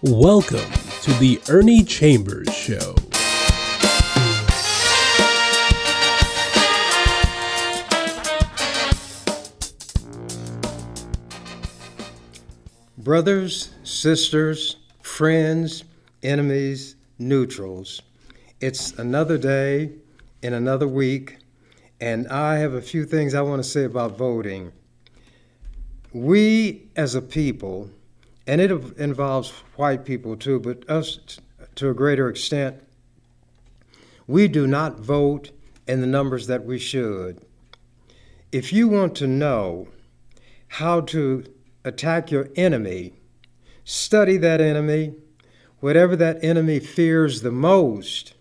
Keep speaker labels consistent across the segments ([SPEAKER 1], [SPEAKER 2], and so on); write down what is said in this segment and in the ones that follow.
[SPEAKER 1] Welcome to the Ernie Chambers Show.
[SPEAKER 2] Brothers, sisters, friends, enemies, neutrals. It's another day in another week, and I have a few things I want to say about voting. We as a people, and it involves white people too, but us to a greater extent, we do not vote in the numbers that we should. If you want to know how to attack your enemy, study that enemy, whatever that enemy fears the most,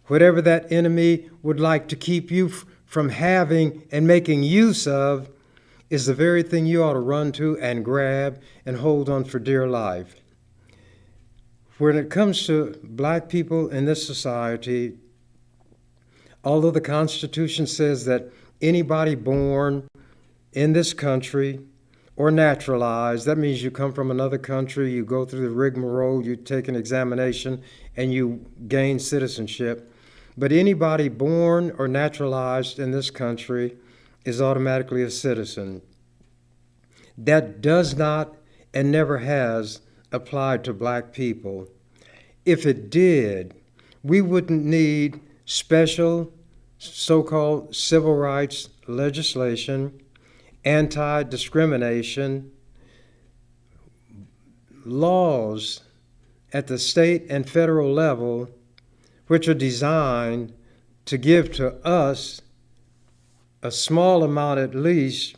[SPEAKER 2] whatever that enemy would like to keep you from having and making use of, is the very thing you ought to run to and grab and hold on for dear life. When it comes to black people in this society, although the Constitution says that anybody born in this country or naturalized, that means you come from another country, you go through the rigmarole, you take an examination, and you gain citizenship. But anybody born or naturalized in this country is automatically a citizen. That does not and never has applied to black people. If it did, we wouldn't need special so-called civil rights legislation, anti-discrimination, laws at the state and federal level which are designed to give to us a small amount at least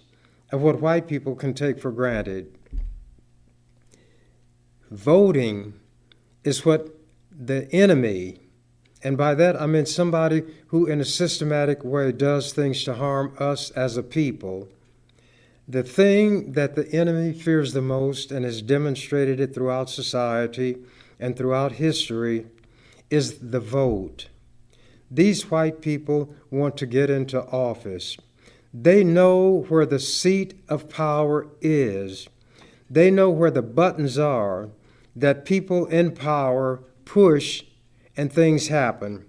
[SPEAKER 2] of what white people can take for granted. Voting is what the enemy, and by that I mean somebody who in a systematic way does things to harm us as a people. The thing that the enemy fears the most, and has demonstrated it throughout society and throughout history, is the vote. These white people want to get into office. They know where the seat of power is. They know where the buttons are that people in power push and things happen.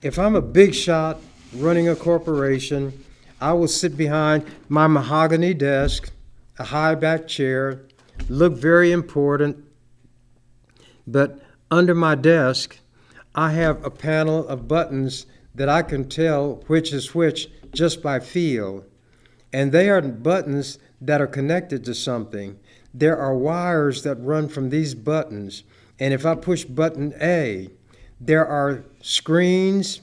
[SPEAKER 2] If I'm a big shot running a corporation, I will sit behind my mahogany desk, a high-back chair, look very important, but under my desk, I have a panel of buttons that I can tell which is which just by feel. And they are buttons that are connected to something. There are wires that run from these buttons. And if I push button A, there are screens,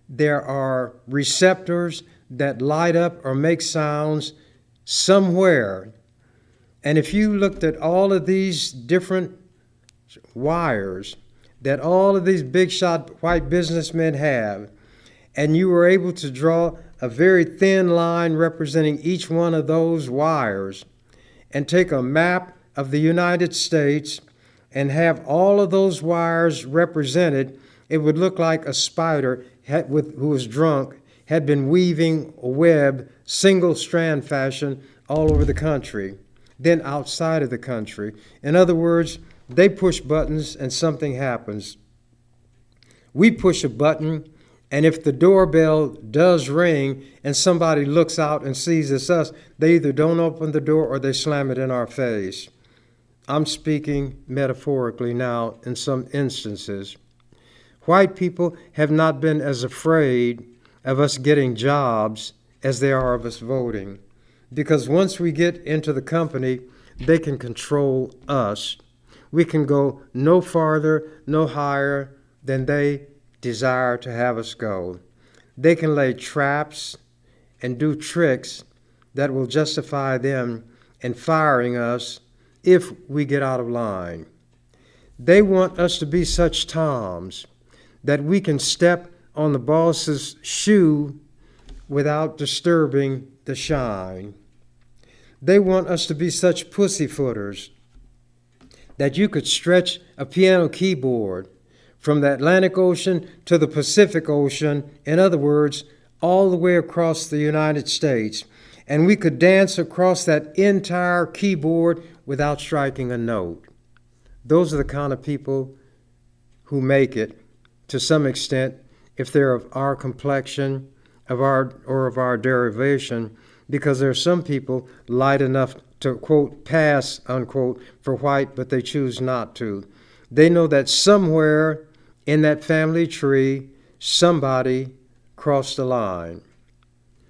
[SPEAKER 2] there are receptors that light up or make sounds somewhere. And if you looked at all of these different wires that all of these big shot white businessmen have, and you were able to draw a very thin line representing each one of those wires, and take a map of the United States and have all of those wires represented, it would look like a spider who was drunk had been weaving a web, single strand fashion, all over the country, then outside of the country. In other words, they push buttons and something happens. We push a button, and if the doorbell does ring and somebody looks out and sees it's us, they either don't open the door or they slam it in our face. I'm speaking metaphorically now in some instances. White people have not been as afraid of us getting jobs as they are of us voting, because once we get into the company, they can control us. We can go no farther, no higher than they desire to have us go. They can lay traps and do tricks that will justify them in firing us if we get out of line. They want us to be such toms that we can step on the boss's shoe without disturbing the shine. They want us to be such pussyfooters that you could stretch a piano keyboard from the Atlantic Ocean to the Pacific Ocean, in other words, all the way across the United States, and we could dance across that entire keyboard without striking a note. those are the kind of people who make it to some extent if they're of our complexion, of our derivation, because there are some people light enough to, quote, pass, unquote, for white, but they choose not to. They know that somewhere in that family tree, somebody crossed the line.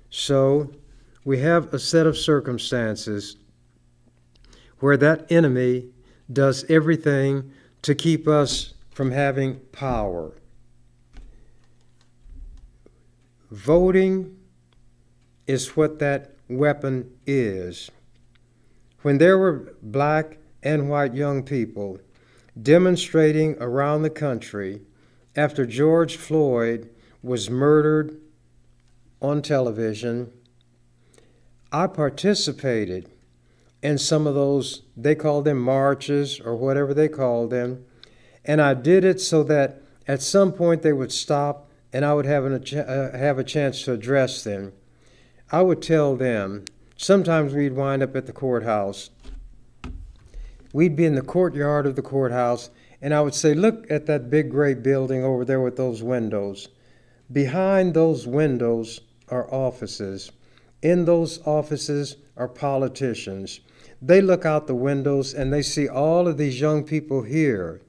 [SPEAKER 2] So we have a set of circumstances where that enemy does everything to keep us from having power. Voting is what that weapon is. When there were black and white young people demonstrating around the country after George Floyd was murdered on television, I participated in some of those, they called them marches or whatever they called them, and I did it so that at some point they would stop and I would have a chance to address them. I would tell them, sometimes we'd wind up at the courthouse. We'd be in the courtyard of the courthouse, and I would say, look at that big gray building over there with those windows. Behind those windows are offices. In those offices are politicians. They look out the windows and they see all of these young people here.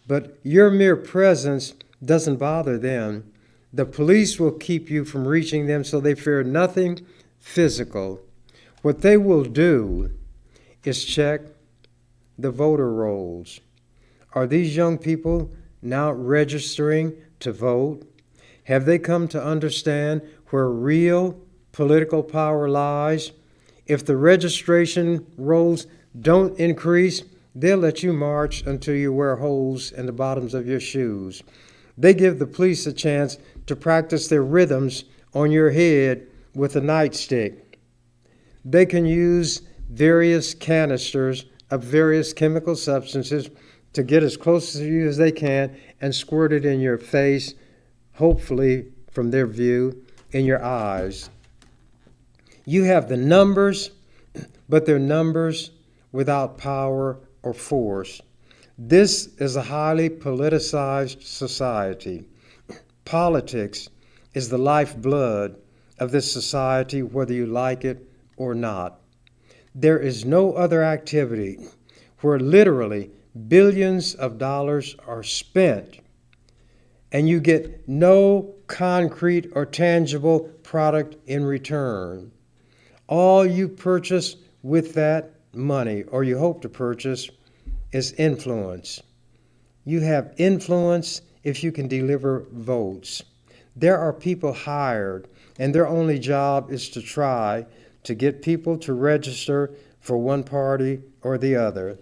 [SPEAKER 2] But your mere presence doesn't bother them. The police will keep you from reaching them, so they fear nothing physical. What they will do is check the voter rolls. Are these young people now registering to vote? Have they come to understand where real political power lies? If the registration rolls don't increase, they'll let you march until you wear holes in the bottoms of your shoes. They give the police a chance to practice their rhythms on your head with a nightstick. They can use various canisters of various chemical substances to get as close to you as they can and squirt it in your face, hopefully from their view, in your eyes. You have the numbers, but they're numbers without power or force. This is a highly politicized society. Politics is the lifeblood of this society, whether you like it or not. There is no other activity where literally billions of dollars are spent and you get no concrete or tangible product in return. All you purchase with that money, or you hope to purchase, is influence. You have influence if you can deliver votes. There are people hired, and their only job is to try to get people to register for one party or the other.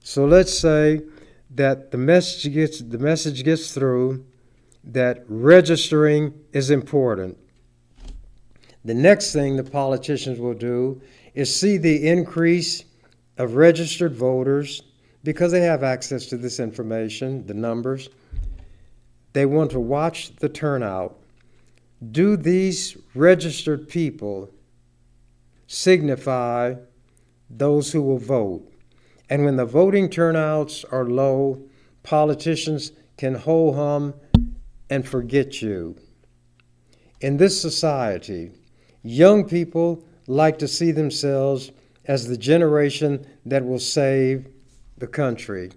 [SPEAKER 2] So let's say that the message gets through that registering is important. The next thing the politicians will do is see the increase of registered voters because they have access to this information, the numbers. They want to watch the turnout. Do these registered people signify those who will vote? And when the voting turnouts are low, politicians can ho-hum and forget you. In this society, young people like to see themselves as the generation that will save the country.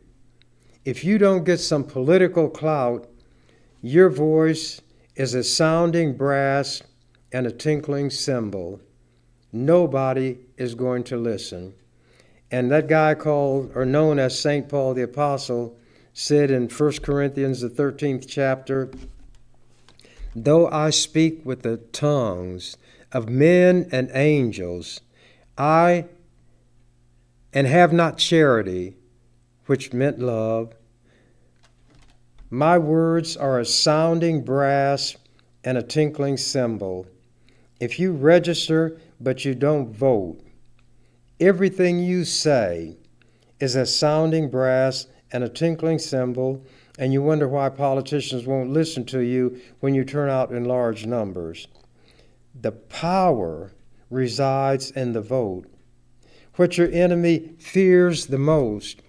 [SPEAKER 2] If you don't get some political clout, your voice is a sounding brass and a tinkling cymbal. Nobody is going to listen. And that guy called, or known as St. Paul the Apostle, said in 1 Corinthians, the 13th chapter, though I speak with the tongues of men and angels, and have not charity, which meant love, my words are a sounding brass and a tinkling cymbal. If you register but you don't vote, everything you say is a sounding brass and a tinkling cymbal, and you wonder why politicians won't listen to you when you turn out in large numbers. The power resides in the vote. What your enemy fears the most,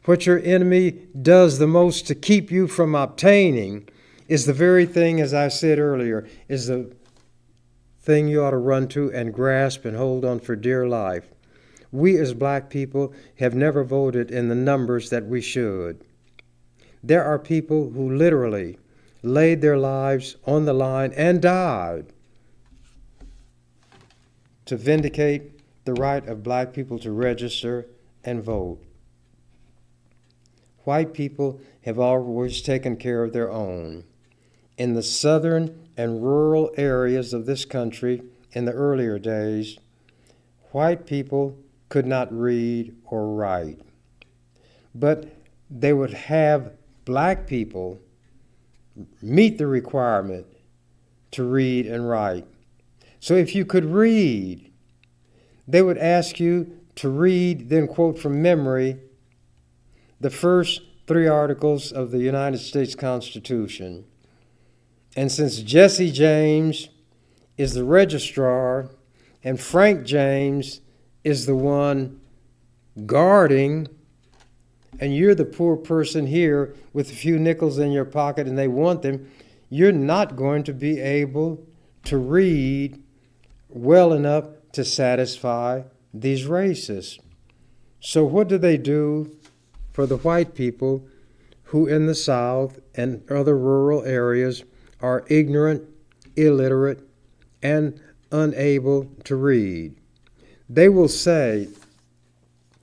[SPEAKER 2] what your enemy does the most to keep you from obtaining is the very thing, as I said earlier, is the thing you ought to run to and grasp and hold on for dear life. We as black people have never voted in the numbers that we should. There are people who literally laid their lives on the line and died to vindicate the right of black people to register and vote. White people have always taken care of their own. In the southern and rural areas of this country in the earlier days, white people could not read or write. But they would have black people meet the requirement to read and write. So if you could read, they would ask you to read, then quote from memory, the first 3 articles of the United States Constitution. And since Jesse James is the registrar and Frank James is the one guarding, and you're the poor person here with a few nickels in your pocket and they want them, you're not going to be able to read well enough to satisfy these racists. So what do they do for the white people who in the South and other rural areas are ignorant, illiterate, and unable to read? They will say,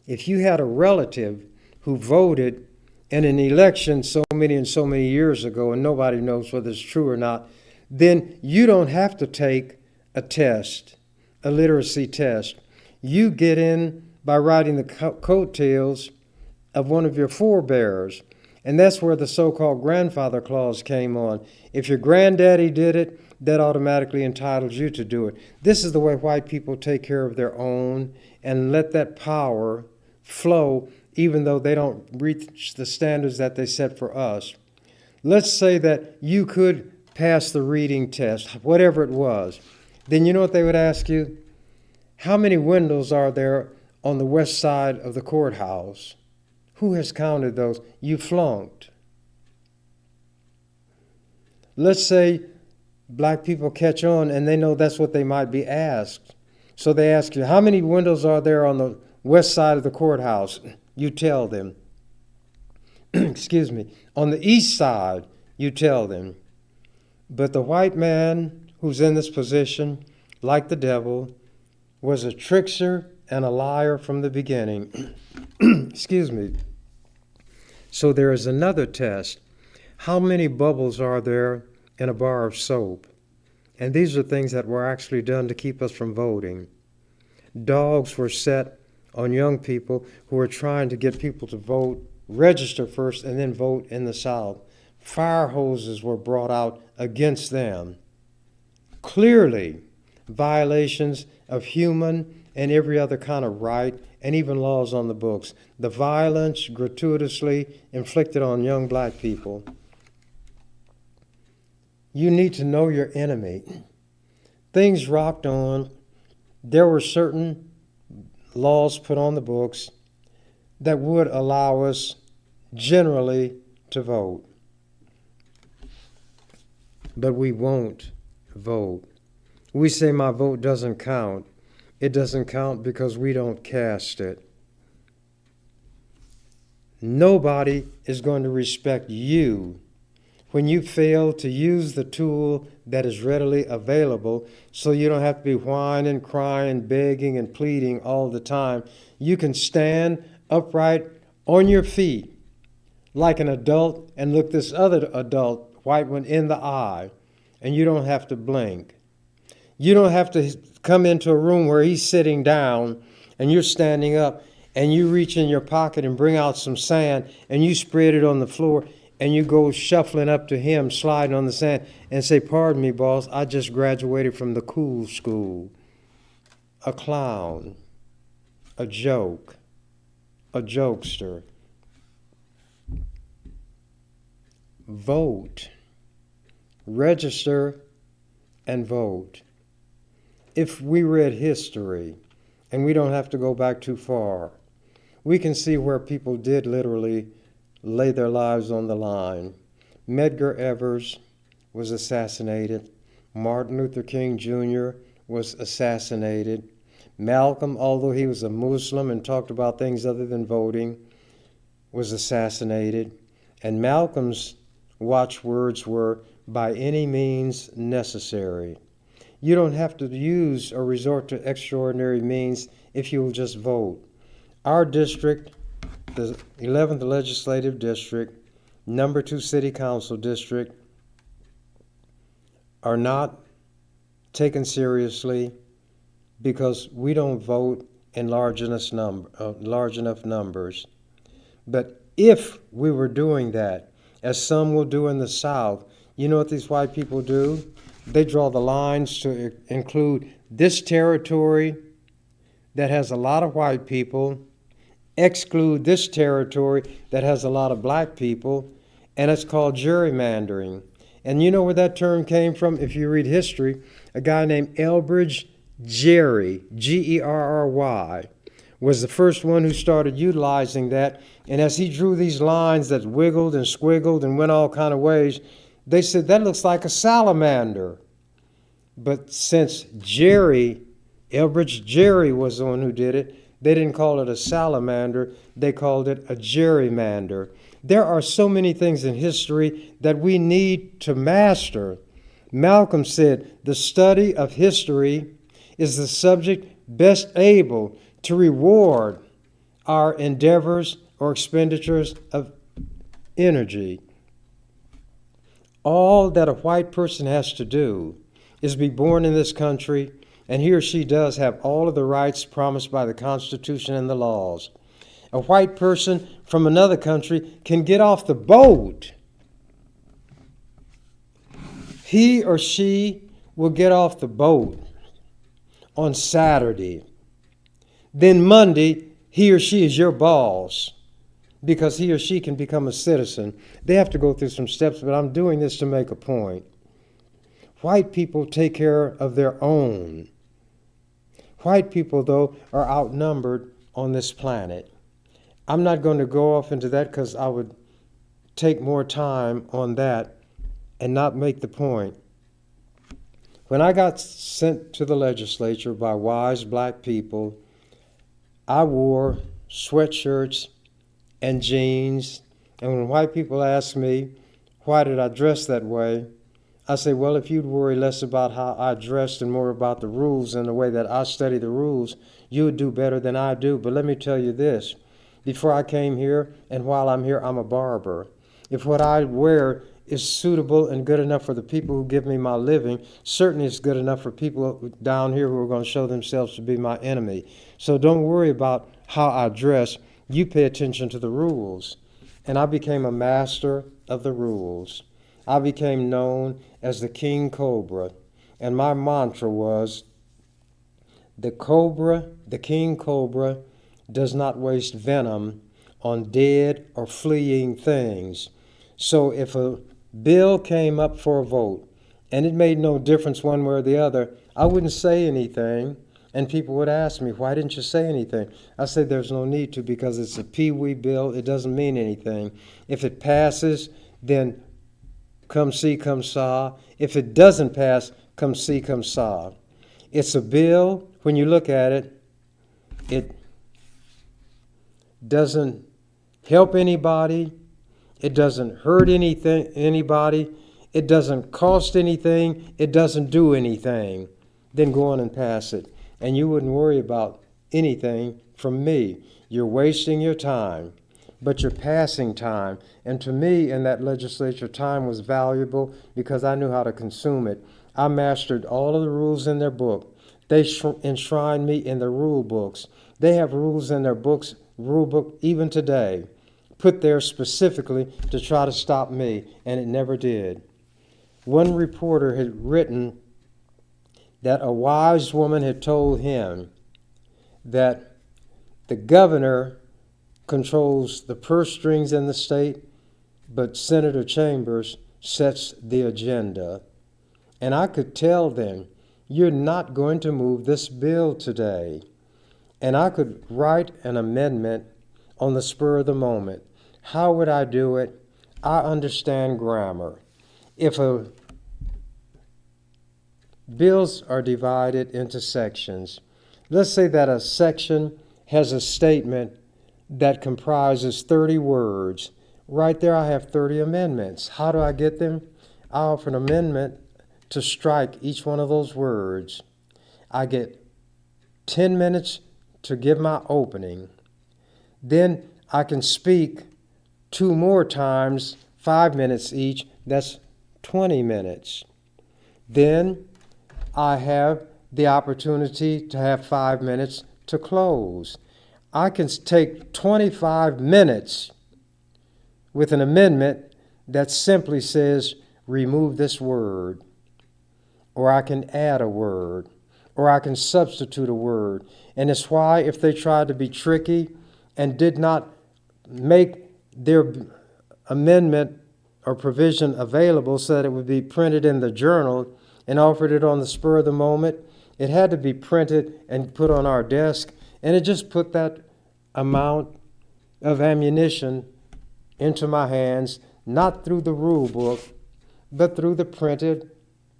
[SPEAKER 2] if you had a relative who voted in an election so many and so many years ago and nobody knows whether it's true or not, then you don't have to take a test, a literacy test. You get in by riding the coattails of one of your forebears. And that's where the so-called grandfather clause came on. If your granddaddy did it, that automatically entitles you to do it. This is the way white people take care of their own and let that power flow even though they don't reach the standards that they set for us. Let's say that you could pass the reading test, whatever it was. Then you know what they would ask you? How many windows are there on the west side of the courthouse? Who has counted those? You flunked. Let's say black people catch on and they know that's what they might be asked. So they ask you, how many windows are there on the west side of the courthouse? You tell them. Excuse me. On the east side, you tell them. But the white man who's in this position, like the devil, was a trickster and a liar from the beginning. Excuse me. So there is another test. How many bubbles are there in a bar of soap? And these are things that were actually done to keep us from voting. Dogs were set on young people who were trying to get people to vote, register first, and then vote in the South. Fire hoses were brought out against them. Clearly, violations of human and every other kind of right and even laws on the books. The violence gratuitously inflicted on young black people. You need to know your enemy. Things rocked on. There were certain laws put on the books that would allow us generally to vote. But we won't vote. We say my vote doesn't count. It doesn't count because we don't cast it. Nobody is going to respect you when you fail to use the tool that is readily available, so you don't have to be whining, crying, begging, and pleading all the time. You can stand upright on your feet like an adult and look this other adult, white one, in the eye, and you don't have to blink. You don't have to come into a room where he's sitting down and you're standing up and you reach in your pocket and bring out some sand and you spread it on the floor and you go shuffling up to him, sliding on the sand, and say, "Pardon me, boss, I just graduated from the cool school." A clown, a joke, a jokester. Vote. Register and vote. If we read history, and we don't have to go back too far, we can see where people did literally lay their lives on the line. Medgar Evers was assassinated. Martin Luther King Jr. was assassinated. Malcolm, although he was a Muslim and talked about things other than voting, was assassinated. And Malcolm's watchwords were, by any means necessary. You don't have to use or resort to extraordinary means if you will just vote. Our district, the 11th Legislative District, number 2 City Council District, are not taken seriously because we don't vote in large enough numbers. But if we were doing that, as some will do in the South, you know what these white people do? They draw the lines to include this territory that has a lot of white people, exclude this territory that has a lot of black people, and it's called gerrymandering. And you know where that term came from? If you read history, a guy named Elbridge Gerry, Gerry, was the first one who started utilizing that. And as he drew these lines that wiggled and squiggled and went all kind of ways, they said, that looks like a salamander. But since Elbridge Gerry was the one who did it, they didn't call it a salamander, they called it a gerrymander. There are so many things in history that we need to master. Malcolm said, the study of history is the subject best able to reward our endeavors or expenditures of energy. All that a white person has to do is be born in this country, and he or she does have all of the rights promised by the Constitution and the laws. A white person from another country can get off the boat. He or she will get off the boat on Saturday. Then Monday, he or she is your boss because he or she can become a citizen. They have to go through some steps, but I'm doing this to make a point. White people take care of their own. White people, though, are outnumbered on this planet. I'm not going to go off into that because I would take more time on that and not make the point. When I got sent to the legislature by wise black people, I wore sweatshirts and jeans. And when white people ask me, why did I dress that way? I say, well, if you'd worry less about how I dressed and more about the rules and the way that I study the rules, you would do better than I do. But let me tell you this. Before I came here, and while I'm here, I'm a barber. If what I wear is suitable and good enough for the people who give me my living, certainly it's good enough for people down here who are going to show themselves to be my enemy. So don't worry about how I dress. You pay attention to the rules. And I became a master of the rules. I became known as the King Cobra. And my mantra was, the King Cobra, does not waste venom on dead or fleeing things. So if a bill came up for a vote and it made no difference one way or the other, I wouldn't say anything, and people would ask me, why didn't you say anything? I said there's no need to because it's a pee-wee bill. It doesn't mean anything. If it passes, then come see, come saw. If it doesn't pass, come see, come saw. It's a bill, when you look at it, it doesn't help anybody. It doesn't hurt anybody. It doesn't cost anything. It doesn't do anything. Then go on and pass it. And you wouldn't worry about anything from me. You're wasting your time, but you're passing time. And to me, in that legislature, time was valuable because I knew how to consume it. I mastered all of the rules in their book. They enshrined me in the rule books. They have rules in their books, rule book, even today, put there specifically to try to stop me, and it never did. One reporter had written that a wise woman had told him that the governor controls the purse strings in the state, but Senator Chambers sets the agenda. And I could tell them, you're not going to move this bill today. And I could write an amendment on the spur of the moment. How would I do it? I understand grammar. If bills are divided into sections, let's say that a section has a statement that comprises 30 words. Right there I have 30 amendments. How do I get them? I offer an amendment to strike each one of those words. I get 10 minutes to give my opening. Then I can speak 2 more times, 5 minutes each. That's 20 minutes. Then I have the opportunity to have 5 minutes to close. I can take 25 minutes with an amendment that simply says, remove this word, or I can add a word, or I can substitute a word. And it's why if they tried to be tricky and did not make their amendment or provision available so that it would be printed in the journal and offered it on the spur of the moment, it had to be printed and put on our desk, and it just put that amount of ammunition into my hands, not through the rule book, but through the printed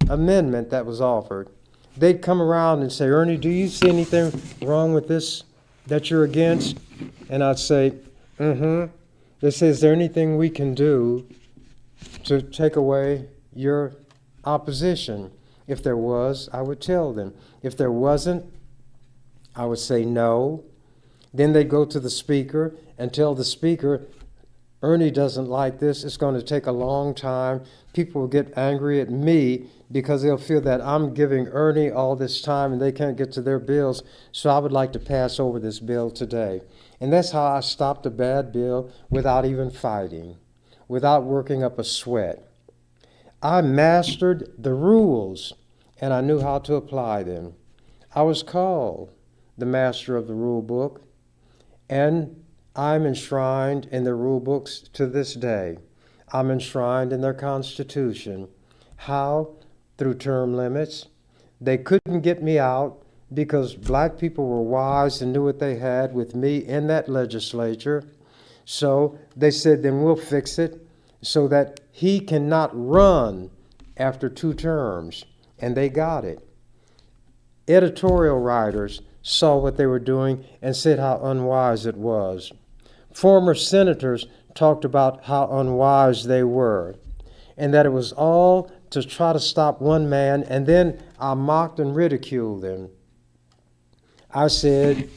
[SPEAKER 2] amendment that was offered. They'd come around and say, Ernie, do you see anything wrong with this that you're against? And I'd say, They say, is there anything we can do to take away your opposition? If there was, I would tell them. If there wasn't, I would say no. Then they'd go to the speaker and tell the speaker, Ernie doesn't like this. It's going to take a long time. People will get angry at me because they'll feel that I'm giving Ernie all this time and they can't get to their bills. So I would like to pass over this bill today. And that's how I stopped a bad bill without even fighting, without working up a sweat. I mastered the rules and I knew how to apply them. I was called the master of the rule book, and I'm enshrined in the rule books to this day. I'm enshrined in their Constitution. How? Through term limits. They couldn't get me out because black people were wise and knew what they had with me in that legislature. So they said, then we'll fix it so that he cannot run after 2 terms. And they got it. Editorial writers saw what they were doing and said how unwise it was. Former senators talked about how unwise they were, and that it was all to try to stop one man, and then I mocked and ridiculed them. I said,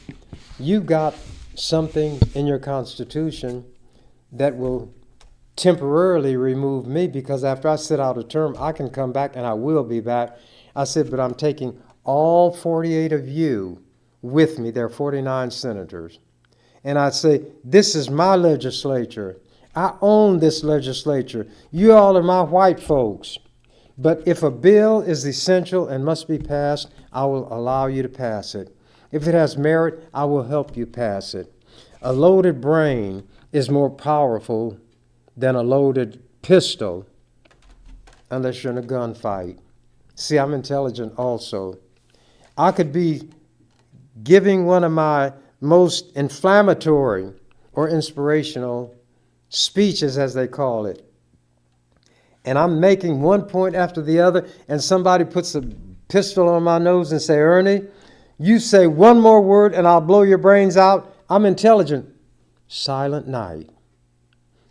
[SPEAKER 2] you got something in your Constitution that will temporarily remove me, because after I sit out a term, I can come back, and I will be back. I said, but I'm taking all 48 of you with me. There are 49 senators. And I'd say, this is my legislature. I own this legislature. You all are my white folks. But if a bill is essential and must be passed, I will allow you to pass it. If it has merit, I will help you pass it. A loaded brain is more powerful than a loaded pistol unless you're in a gunfight. See, I'm intelligent also. I could be giving one of my most inflammatory or inspirational speeches, as they call it, and I'm making one point after the other, and somebody puts a pistol on my nose and say, Ernie, you say one more word and I'll blow your brains out. I'm intelligent. Silent night.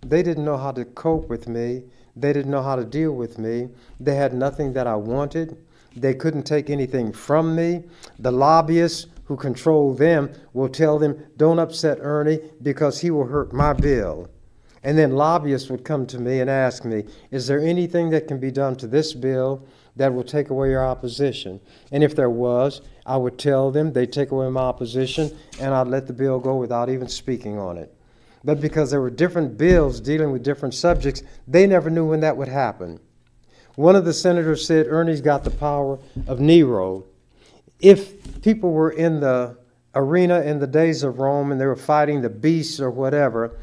[SPEAKER 2] They didn't know how to cope with me. They didn't know how to deal with me. They had nothing that I wanted. They couldn't take anything from me. The lobbyists who control them will tell them, don't upset Ernie because he will hurt my bill. And then lobbyists would come to me and ask me, is there anything that can be done to this bill that will take away your opposition? And if there was, I would tell them, they'd take away my opposition, and I'd let the bill go without even speaking on it. But because there were different bills dealing with different subjects, they never knew when that would happen. One of the senators said, Ernie's got the power of Nero. If people were in the arena in the days of Rome and they were fighting the beasts or whatever,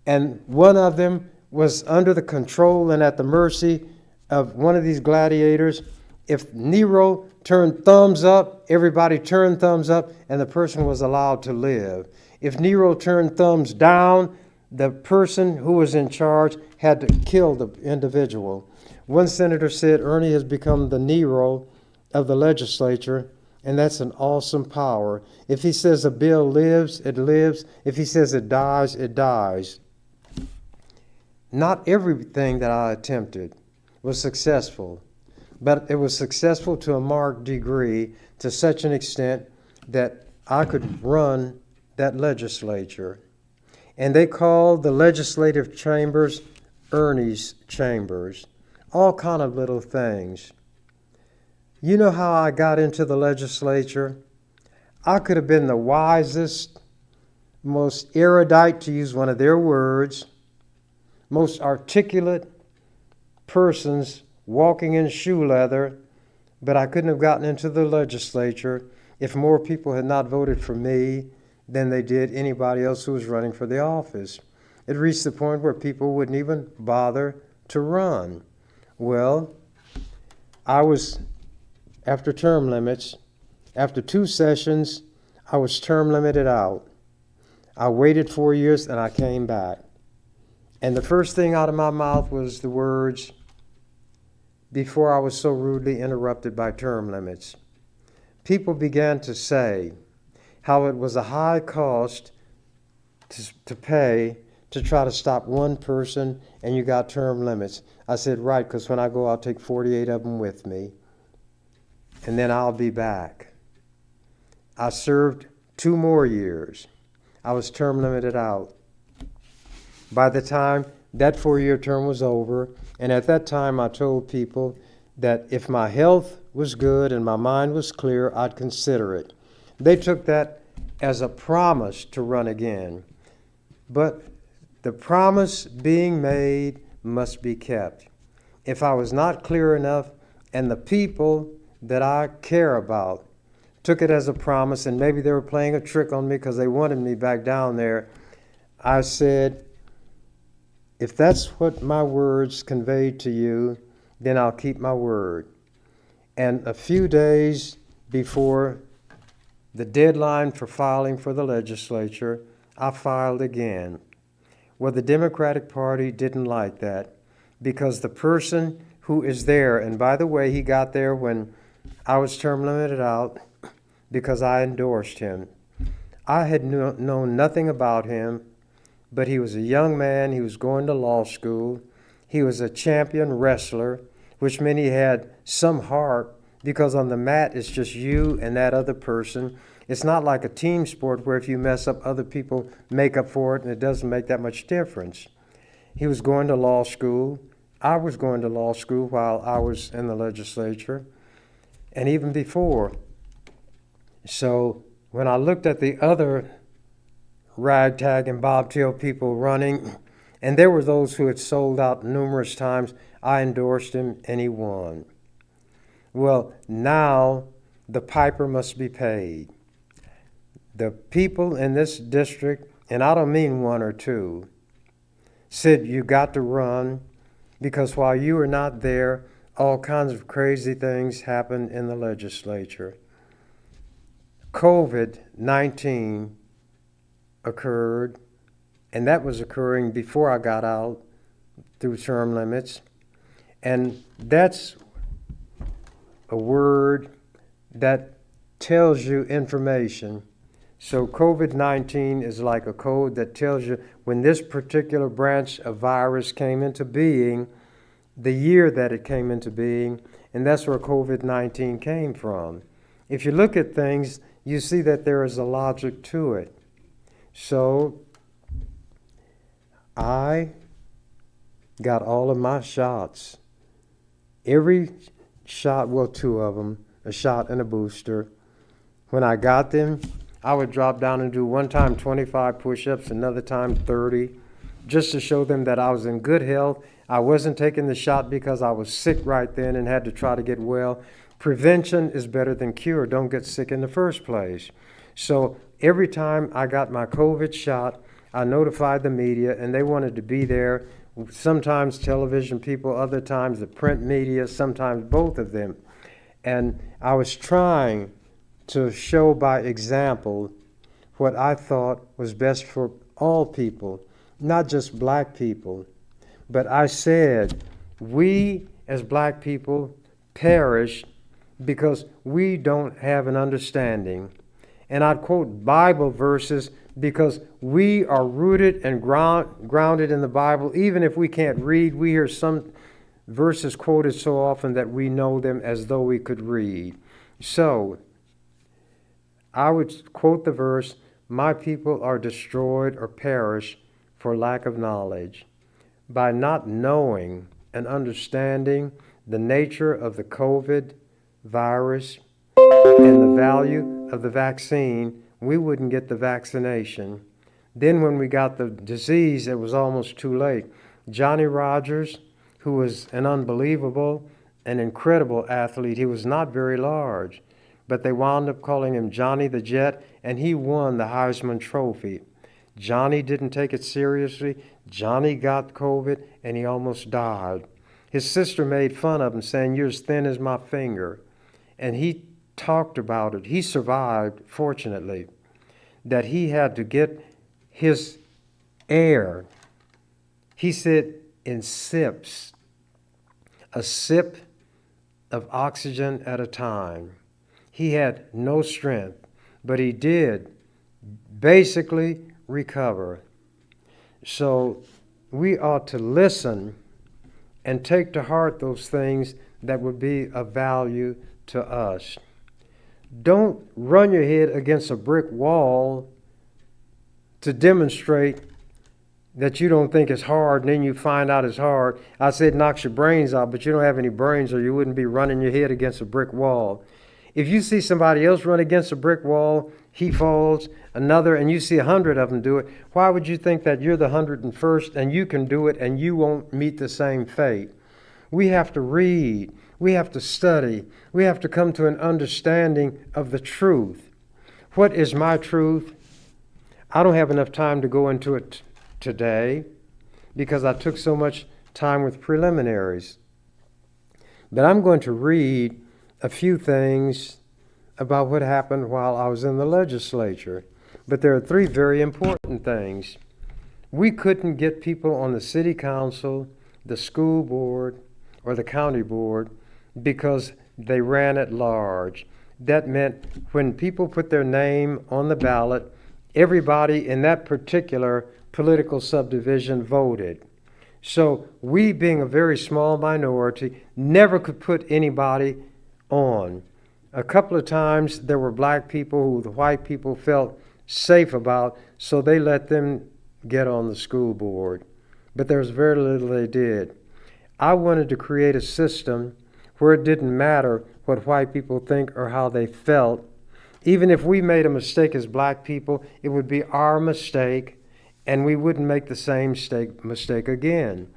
[SPEAKER 2] and one of them was under the control and at the mercy of one of these gladiators, if Nero turned thumbs up, everybody turned thumbs up, and the person was allowed to live. If Nero turned thumbs down, the person who was in charge had to kill the individual. One senator said Ernie has become the Nero of the legislature, and that's an awesome power. If he says a bill lives, it lives. If he says it dies, it dies. Not everything that I attempted was successful, but it was successful to a marked degree, to such an extent that I could run that legislature. And they called the legislative chambers Ernie's Chambers. All kind of little things. You know how I got into the legislature? I could have been the wisest, most erudite, to use one of their words, most articulate persons walking in shoe leather, but I couldn't have gotten into the legislature if more people had not voted for me than they did anybody else who was running for the office. It reached the point where people wouldn't even bother to run. Well, I was, after term limits, after 2 sessions, I was term limited out. I waited 4 years and I came back. And the first thing out of my mouth was the words, before I was so rudely interrupted by term limits. People began to say how it was a high cost to pay to try to stop one person and you got term limits. I said, right, because when I go, I'll take 48 of them with me, and then I'll be back. I served 2 more years. I was term limited out. By the time that 4-year term was over, and at that time I told people that if my health was good and my mind was clear, I'd consider it. They took that as a promise to run again. But the promise being made must be kept. If I was not clear enough and the people that I care about took it as a promise, and maybe they were playing a trick on me because they wanted me back down there, I said, if that's what my words conveyed to you, then I'll keep my word. And a few days before the deadline for filing for the legislature, I filed again. Well, the Democratic Party didn't like that because the person who is there, and by the way, he got there when I was term limited out because I endorsed him. I had known nothing about him, but he was a young man. He was going to law school. He was a champion wrestler, which meant he had some heart, because on the mat it's just you and that other person. It's not like a team sport where if you mess up, other people make up for it, and it doesn't make that much difference. He was going to law school. I was going to law school while I was in the legislature, and even before. So when I looked at the other ragtag and bobtail people running, and there were those who had sold out numerous times, I endorsed him and he won. Well, now the piper must be paid. The people in this district, and I don't mean 1 or 2, said you got to run because while you were not there, all kinds of crazy things happened in the legislature. COVID-19 occurred, and that was occurring before I got out through term limits. And that's a word that tells you information. So COVID-19 is like a code that tells you when this particular branch of virus came into being, the year that it came into being, and that's where COVID-19 came from. If you look at things, you see that there is a logic to it. So I got all of my shots. Every shot, well, 2 of them, a shot and a booster. When I got them, I would drop down and do one time 25 push-ups, another time 30, just to show them that I was in good health. I wasn't taking the shot because I was sick right then and had to try to get well. Prevention is better than cure. Don't get sick in the first place. So every time I got my COVID shot, I notified the media, and they wanted to be there. Sometimes television people, other times the print media, sometimes both of them. And I was trying to show by example what I thought was best for all people, not just black people. But I said, we as black people perish because we don't have an understanding. And I'd quote Bible verses because we are rooted and grounded in the Bible. Even if we can't read, we hear some verses quoted so often that we know them as though we could read. So, I would quote the verse, "My people are destroyed or perish for lack of knowledge." By not knowing and understanding the nature of the COVID virus and the value of the vaccine, we wouldn't get the vaccination. Then when we got the disease, it was almost too late. Johnny Rogers, who was an unbelievable and incredible athlete, he was not very large, but they wound up calling him Johnny the Jet, and he won the Heisman Trophy. Johnny didn't take it seriously. Johnny got COVID, and he almost died. His sister made fun of him, saying, "You're as thin as my finger." And he talked about it. He survived, fortunately, that he had to get his air, he said, in sips, a sip of oxygen at a time. He had no strength, but he did basically recover. So we ought to listen and take to heart those things that would be of value to us. Don't run your head against a brick wall to demonstrate that you don't think it's hard, and then you find out it's hard. I said knocks your brains out, but you don't have any brains, or you wouldn't be running your head against a brick wall. If you see somebody else run against a brick wall, he falls, another, and you see 100 of them do it, why would you think that you're the 101st and you can do it and you won't meet the same fate? We have to read. We have to study. We have to come to an understanding of the truth. What is my truth? I don't have enough time to go into it today because I took so much time with preliminaries. But I'm going to read a few things about what happened while I was in the legislature. But there are three very important things. We couldn't get people on the city council, the school board, or the county board because they ran at large. That meant when people put their name on the ballot, everybody in that particular political subdivision voted. So we, being a very small minority, never could put anybody on. A couple of times there were black people who the white people felt safe about, so they let them get on the school board. But there was very little they did. I wanted to create a system where it didn't matter what white people think or how they felt. Even if we made a mistake as black people, it would be our mistake, and we wouldn't make the same mistake again.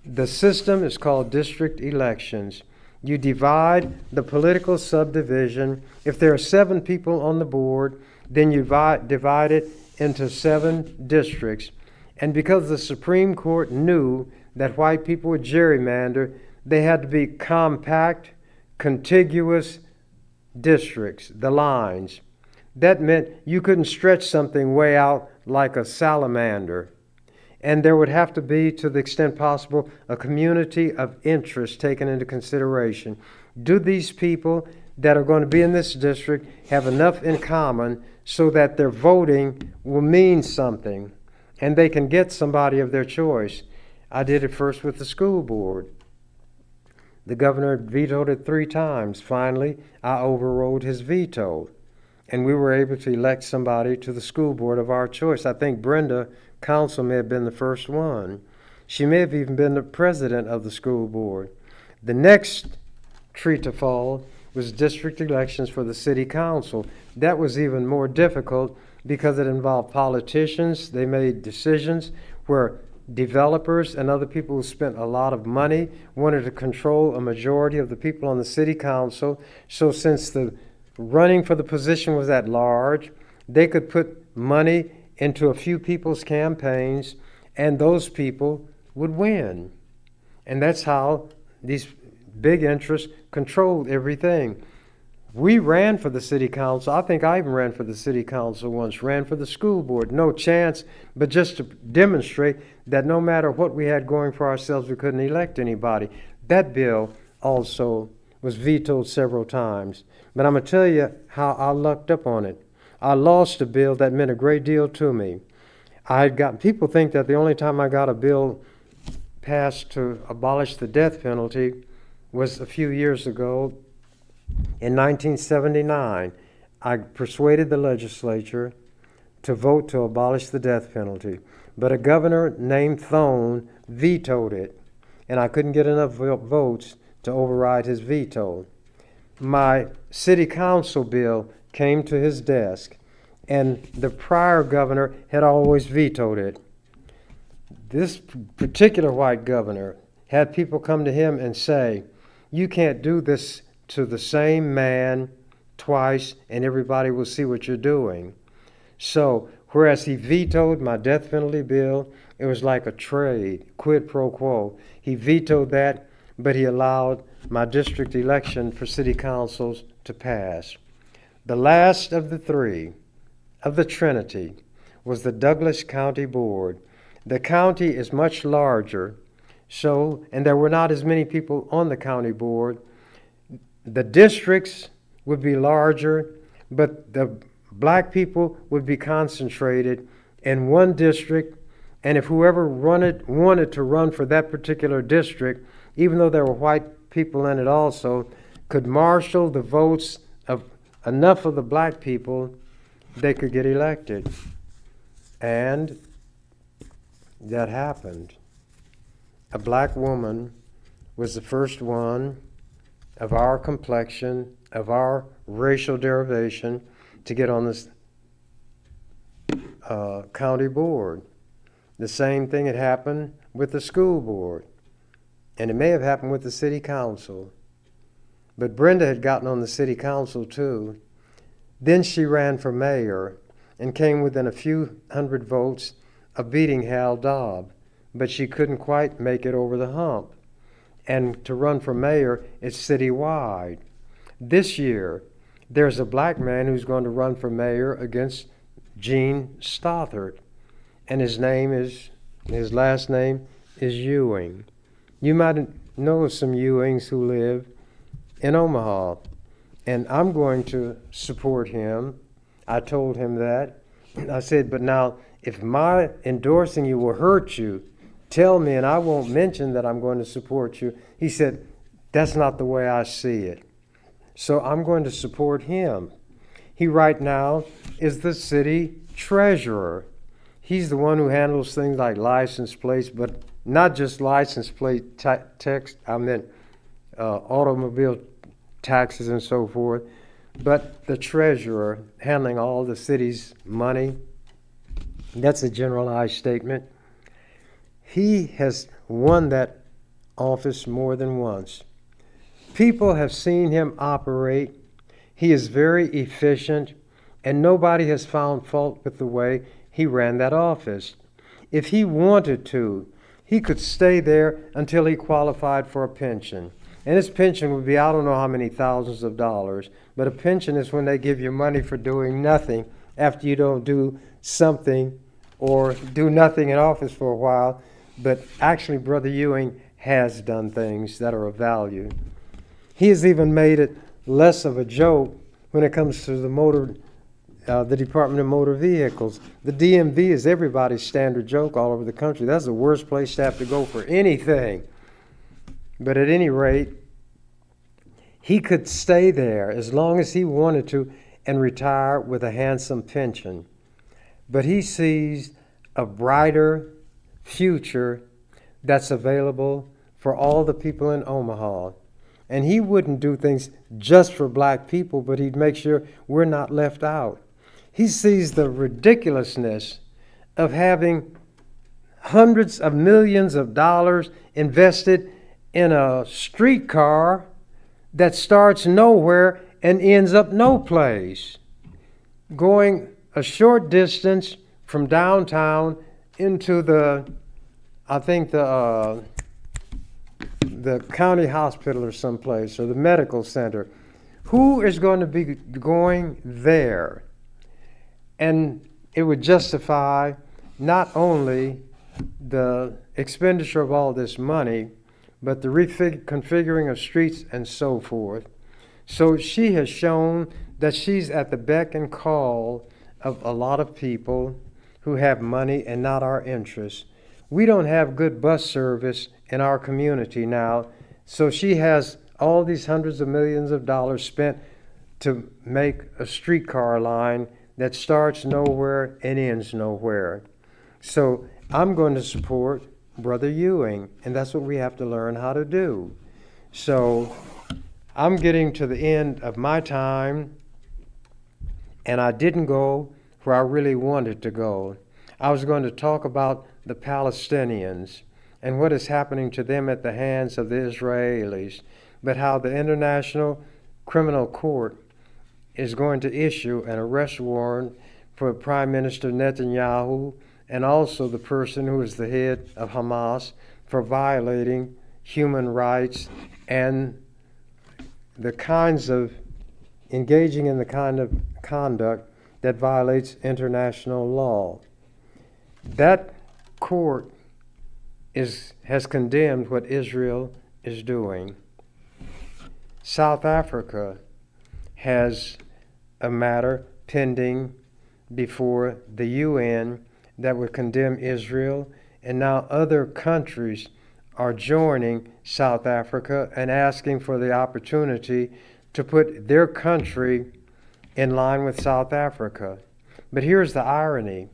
[SPEAKER 2] The system is called district elections. You divide the political subdivision. If there are 7 people on the board, then you divide it into 7 districts. And because the Supreme Court knew that white people would gerrymander, they had to be compact, contiguous districts, the lines. That meant you couldn't stretch something way out like a salamander. And there would have to be, to the extent possible, a community of interest taken into consideration. Do these people that are going to be in this district have enough in common so that their voting will mean something and they can get somebody of their choice? I did it first with the school board. The governor vetoed it 3 times. Finally, I overrode his veto, and we were able to elect somebody to the school board of our choice. I think Brenda Council may have been the first one. She may have even been the president of the school board. The next tree to fall was district elections for the city council. That was even more difficult because it involved politicians. They made decisions where developers and other people who spent a lot of money wanted to control a majority of the people on the city council. So since the running for the position was at large, they could put money into a few people's campaigns, and those people would win. And that's how these big interests controlled everything. We ran for the city council. I think I even ran for the city council once, ran for the school board. No chance, but just to demonstrate that no matter what we had going for ourselves, we couldn't elect anybody. That bill also was vetoed several times. But I'm going to tell you how I lucked up on it. I lost a bill that meant a great deal to me. People think that the only time I got a bill passed to abolish the death penalty was a few years ago. In 1979, I persuaded the legislature to vote to abolish the death penalty, but a governor named Thone vetoed it, and I couldn't get enough votes to override his veto. My city council bill came to his desk, and the prior governor had always vetoed it. This particular white governor had people come to him and say, "You can't do this to the same man twice, and everybody will see what you're doing." So, whereas he vetoed my death penalty bill, it was like a trade, quid pro quo. He vetoed that, but he allowed my district election for city councils to pass. The last of the three, of the Trinity, was the Douglas County Board. The county is much larger, and there were not as many people on the county board. The districts would be larger, but the black people would be concentrated in one district, and if whoever wanted to run for that particular district, even though there were white people in it also, could marshal the votes of enough of the black people, they could get elected. And that happened. A black woman was the first one of our complexion, of our racial derivation, to get on this county board. The same thing had happened with the school board, and it may have happened with the city council. But Brenda had gotten on the city council too. Then she ran for mayor and came within a few hundred votes of beating Hal Dobb, but she couldn't quite make it over the hump. And to run for mayor, it's citywide. This year, there's a black man who's going to run for mayor against Gene Stothert, and his last name is Ewing. You might know some Ewings who live in Omaha, and I'm going to support him. I told him that. I said, but now, if my endorsing you will hurt you, tell me and I won't mention that I'm going to support you. He said, that's not the way I see it. So I'm going to support him. He right now is the city treasurer. He's the one who handles things like license plates, but not just license plate text, automobile taxes and so forth, but the treasurer handling all the city's money. That's a generalized statement. He has won that office more than once. People have seen him operate. He is very efficient, and nobody has found fault with the way he ran that office. If he wanted to, he could stay there until he qualified for a pension. And his pension would be, I don't know how many thousands of dollars, but a pension is when they give you money for doing nothing after you don't do something or do nothing in office for a while. But actually, Brother Ewing has done things that are of value. He has even made it less of a joke when it comes to the Department of Motor Vehicles. The DMV is everybody's standard joke all over the country. That's the worst place to have to go for anything. But at any rate, he could stay there as long as he wanted to and retire with a handsome pension. But he sees a brighter future that's available for all the people in Omaha. And he wouldn't do things just for black people, but he'd make sure we're not left out. He sees the ridiculousness of having hundreds of millions of dollars invested in a streetcar that starts nowhere and ends up no place, going a short distance from downtown into the county hospital or someplace, or the medical center, Who is going to be going there? And it would justify not only the expenditure of all this money, but the reconfiguring of streets and so forth. So she has shown that she's at the beck and call of a lot of people who have money and not our interests. We don't have good bus service in our community now, so she has all these hundreds of millions of dollars spent to make a streetcar line that starts nowhere and ends nowhere. So I'm going to support Brother Ewing, and that's what we have to learn how to do. So I'm getting to the end of my time, and I didn't go where I really wanted to go. I was going to talk about the Palestinians and what is happening to them at the hands of the Israelis, but how the International Criminal Court is going to issue an arrest warrant for Prime Minister Netanyahu and also the person who is the head of Hamas for violating human rights and the kinds of engaging in the kind of conduct that violates international law. That court has condemned what Israel is doing. South Africa has a matter pending before the UN that would condemn Israel, and now other countries are joining South Africa and asking for the opportunity to put their country in line with South Africa. But here's the irony.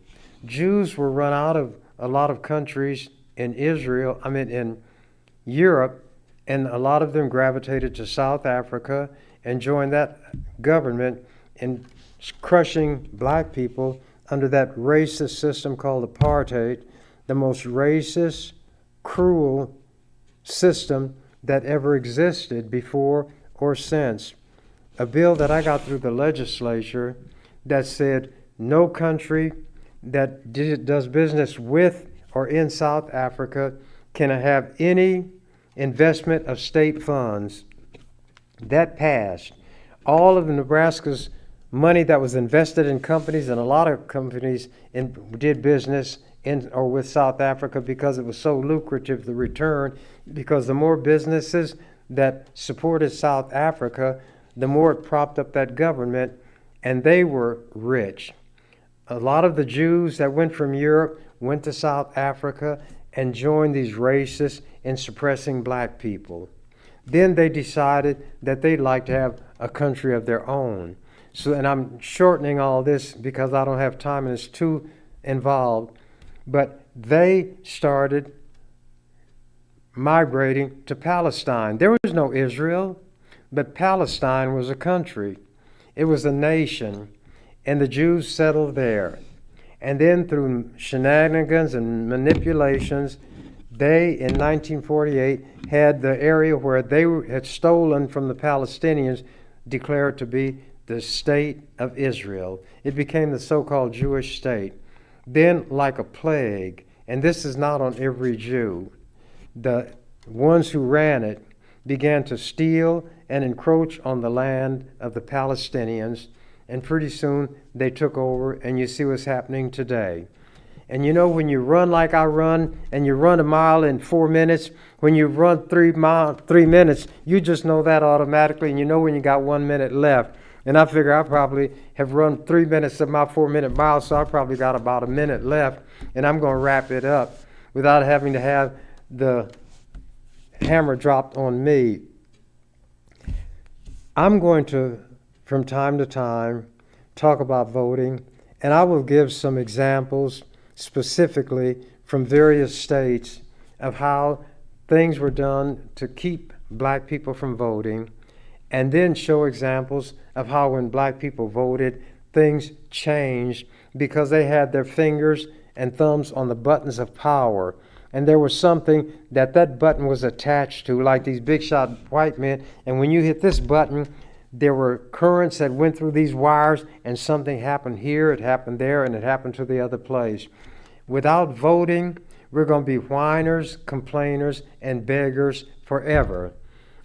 [SPEAKER 2] Jews were run out of a lot of countries in in Europe, and a lot of them gravitated to South Africa and joined that government in crushing black people under that racist system called apartheid, the most racist, cruel system that ever existed before or since. A bill that I got through the legislature that said no country that does business with or in South Africa can have any investment of state funds. That passed. All of Nebraska's money that was invested in companies, and a lot of companies did business in or with South Africa because it was so lucrative, the return, because the more businesses that supported South Africa, the more it propped up that government, and they were rich. A lot of the Jews that went from Europe went to South Africa and joined these racists in suppressing black people. Then they decided that they'd like to have a country of their own. So, and I'm shortening all this because I don't have time and it's too involved, but they started migrating to Palestine. There was no Israel, but Palestine was a country. It was a nation, and the Jews settled there. And then through shenanigans and manipulations, they, in 1948, had the area where they had stolen from the Palestinians declared to be the state of Israel. It became the so-called Jewish state. Then, like a plague, and this is not on every Jew, the ones who ran it began to steal and encroach on the land of the Palestinians, and pretty soon they took over, and you see what's happening today. And you know, when you run like I run, and you run a mile in 4 minutes, when you run 3 minutes, you just know that automatically, and you know when you got 1 minute left. And I figure I probably have run 3 minutes of my 4-minute mile, so I probably got about a minute left, and I'm going to wrap it up without having to have the hammer dropped on me. I'm going to, from time to time, talk about voting, and I will give some examples specifically from various states of how things were done to keep black people from voting, and then show examples of how when black people voted, things changed because they had their fingers and thumbs on the buttons of power. And there was something that button was attached to, like these big shot white men. And when you hit this button, there were currents that went through these wires, and something happened here, it happened there, and it happened to the other place. Without voting, we're going to be whiners, complainers, and beggars forever.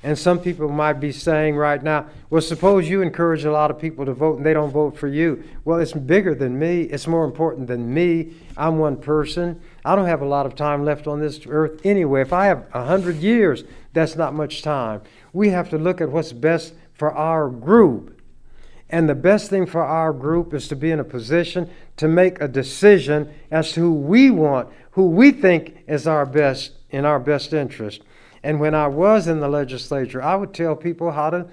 [SPEAKER 2] And some people might be saying right now, well, suppose you encourage a lot of people to vote and they don't vote for you. Well, it's bigger than me. It's more important than me. I'm one person. I don't have a lot of time left on this earth anyway. If I have 100 years, that's not much time. We have to look at what's best for our group. And the best thing for our group is to be in a position to make a decision as to who we want, who we think is our best, in our best interest. And when I was in the legislature, I would tell people how to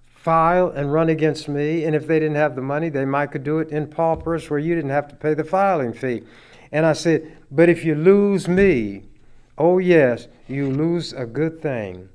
[SPEAKER 2] file and run against me. And if they didn't have the money, they might could do it in paupers where you didn't have to pay the filing fee. And I said, but if you lose me, oh yes, you lose a good thing.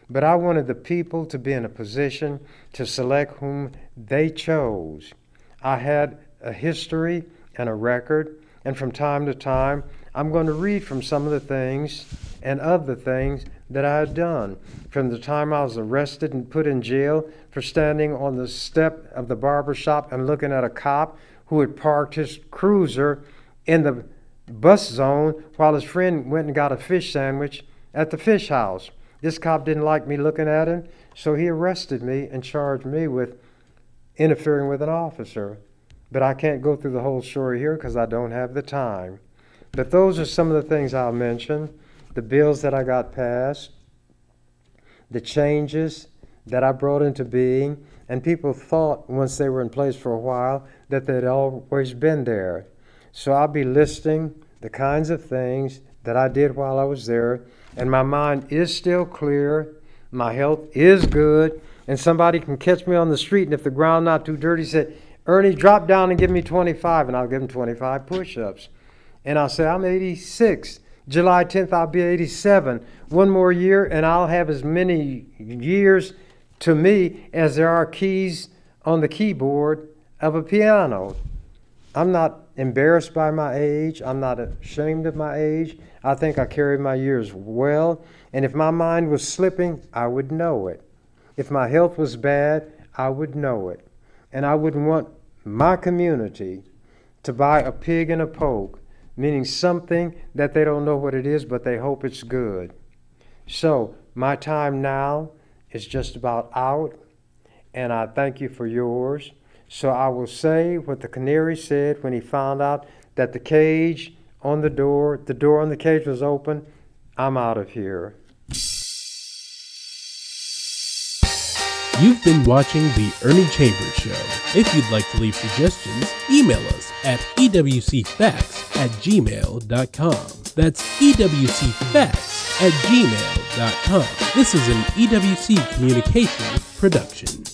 [SPEAKER 2] But I wanted the people to be in a position to select whom they chose. I had a history and a record, and from time to time, I'm going to read from some of the things and of the things that I had done. From the time I was arrested and put in jail for standing on the step of the barber shop and looking at a cop who had parked his cruiser in the bus zone while his friend went and got a fish sandwich at the fish house. This cop didn't like me looking at him, so he arrested me and charged me with interfering with an officer. But I can't go through the whole story here because I don't have the time. But those are some of the things I'll mention. The bills that I got passed, the changes that I brought into being, and people thought once they were in place for a while that they'd always been there. So I'll be listing the kinds of things that I did while I was there, and my mind is still clear, my health is good, and somebody can catch me on the street, and if the ground not too dirty, say, Ernie, drop down and give me 25, and I'll give them 25 push-ups. And I'll say, I'm 86. July 10th, I'll be 87. One more year, and I'll have as many years to me as there are keys on the keyboard of a piano. I'm not embarrassed by my age. I'm not ashamed of my age. I think I carry my years well. And if my mind was slipping, I would know it. If my health was bad, I would know it. And I wouldn't want my community to buy a pig in a poke, meaning something that they don't know what it is, but they hope it's good. So my time now is just about out, and I thank you for yours. So I will say what the canary said when he found out that the cage on the door on the cage was open. I'm out of here.
[SPEAKER 1] You've been watching The Ernie Chambers Show. If you'd like to leave suggestions, email us at ewcfacts@gmail.com. That's ewcfacts@gmail.com. This is an EWC Communication production.